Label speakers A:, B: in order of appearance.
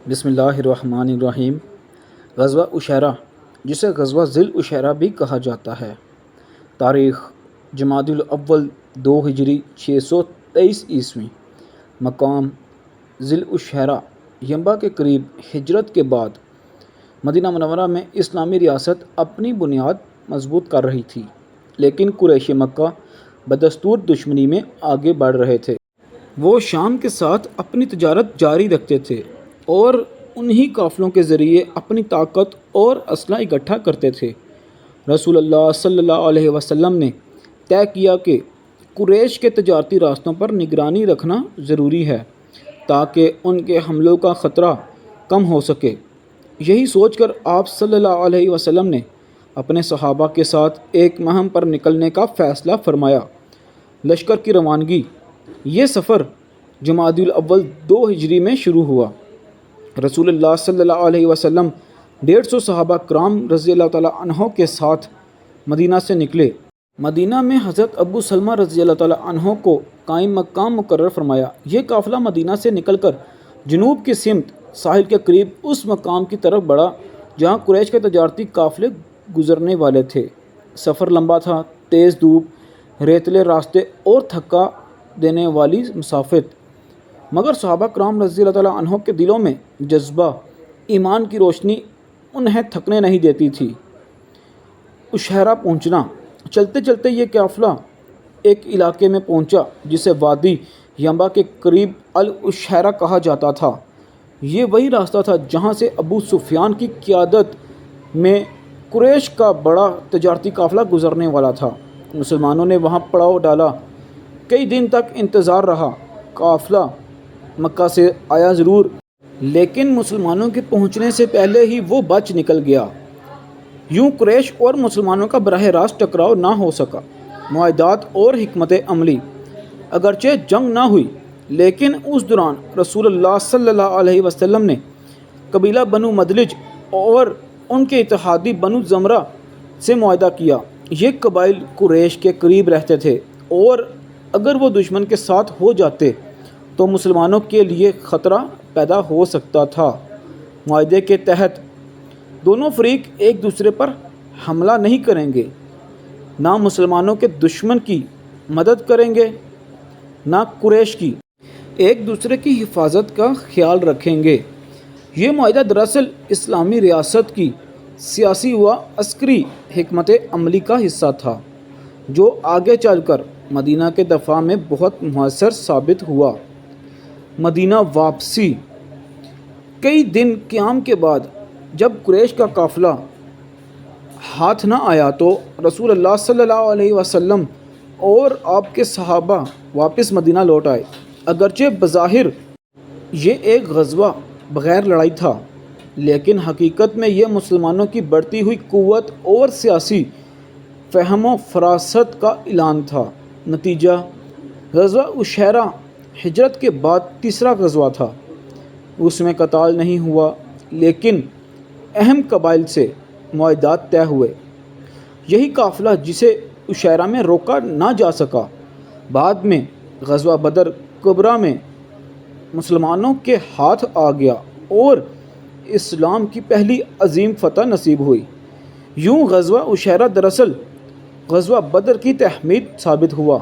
A: بسم اللہ الرحمن الرحیم۔ غزوہ عشیرہ، جسے غزوہ ذی العشیرہ بھی کہا جاتا ہے، تاریخ جمادی الاول 2 ہجری 623 عیسوی، مقام ذی العشیرہ ینبع کے قریب ہجرت کے بعد مدینہ منورہ میں اسلامی ریاست اپنی بنیاد مضبوط کر رہی تھی، لیکن قریش مکہ بدستور دشمنی میں آگے بڑھ رہے تھے۔ وہ شام کے ساتھ اپنی تجارت جاری رکھتے تھے اور انہی قافلوں کے ذریعے اپنی طاقت اور اسلحہ اکٹھا کرتے تھے۔ رسول اللہ صلی اللہ علیہ وسلم نے طے کیا کہ قریش کے تجارتی راستوں پر نگرانی رکھنا ضروری ہے تاکہ ان کے حملوں کا خطرہ کم ہو سکے۔ یہی سوچ کر آپ صلی اللہ علیہ وسلم نے اپنے صحابہ کے ساتھ ایک مہم پر نکلنے کا فیصلہ فرمایا۔ لشکر کی روانگی۔ یہ سفر جمادی الاول 2 ہجری میں شروع ہوا۔ رسول اللہ صلی اللہ علیہ وسلم 150 صحابہ کرام رضی اللہ تعالیٰ عنہ کے ساتھ مدینہ سے نکلے۔ مدینہ میں حضرت ابو سلمہ رضی اللہ تعالیٰ عنہ کو قائم مقام مقرر فرمایا۔ یہ قافلہ مدینہ سے نکل کر جنوب کی سمت ساحل کے قریب اس مقام کی طرف بڑھا جہاں قریش کے تجارتی قافلے گزرنے والے تھے۔ سفر لمبا تھا، تیز دھوپ، ریتلے راستے اور تھکا دینے والی مسافت، مگر صحابہ کرام رضی اللہ تعالیٰ عنہ کے دلوں میں جذبہ ایمان کی روشنی انہیں تھکنے نہیں دیتی تھی۔ عشیرہ پہنچنا۔ چلتے چلتے یہ قافلہ ایک علاقے میں پہنچا جسے وادی ینبع کے قریب العشیرہ کہا جاتا تھا۔ یہ وہی راستہ تھا جہاں سے ابو سفیان کی قیادت میں قریش کا بڑا تجارتی قافلہ گزرنے والا تھا۔ مسلمانوں نے وہاں پڑاؤ ڈالا۔ کئی دن تک انتظار رہا۔ قافلہ مکہ سے آیا ضرور، لیکن مسلمانوں کے پہنچنے سے پہلے ہی وہ بچ نکل گیا۔ یوں قریش اور مسلمانوں کا براہ راست ٹکراؤ نہ ہو سکا۔ معاہدات اور حکمت عملی۔ اگرچہ جنگ نہ ہوئی، لیکن اس دوران رسول اللہ صلی اللہ علیہ وسلم نے قبیلہ بنو مدلج اور ان کے اتحادی بنو زمرہ سے معاہدہ کیا۔ یہ قبائل قریش کے قریب رہتے تھے اور اگر وہ دشمن کے ساتھ ہو جاتے تو مسلمانوں کے لیے خطرہ پیدا ہو سکتا تھا۔ معاہدے کے تحت دونوں فریق ایک دوسرے پر حملہ نہیں کریں گے، نہ مسلمانوں کے دشمن کی مدد کریں گے نہ قریش کی، ایک دوسرے کی حفاظت کا خیال رکھیں گے۔ یہ معاہدہ دراصل اسلامی ریاست کی سیاسی و عسکری حکمت عملی کا حصہ تھا، جو آگے چل کر مدینہ کے دفاع میں بہت مؤثر ثابت ہوا۔ مدینہ واپسی۔ کئی دن قیام کے بعد جب قریش کا قافلہ ہاتھ نہ آیا تو رسول اللہ صلی اللہ علیہ وسلم اور آپ کے صحابہ واپس مدینہ لوٹ آئے۔ اگرچہ بظاہر یہ ایک غزوہ بغیر لڑائی تھا، لیکن حقیقت میں یہ مسلمانوں کی بڑھتی ہوئی قوت اور سیاسی فہم و فراست کا اعلان تھا۔ نتیجہ: غزوہ عشیرہ ہجرت کے بعد تیسرا غزوہ تھا۔ اس میں قتال نہیں ہوا، لیکن اہم قبائل سے معاہدات طے ہوئے۔ یہی قافلہ جسے عشیرہ میں روکا نہ جا سکا، بعد میں غزوہ بدر کبریٰ میں مسلمانوں کے ہاتھ آ گیا اور اسلام کی پہلی عظیم فتح نصیب ہوئی۔ یوں غزوہ عشیرہ دراصل غزوہ بدر کی تحمید ثابت ہوا۔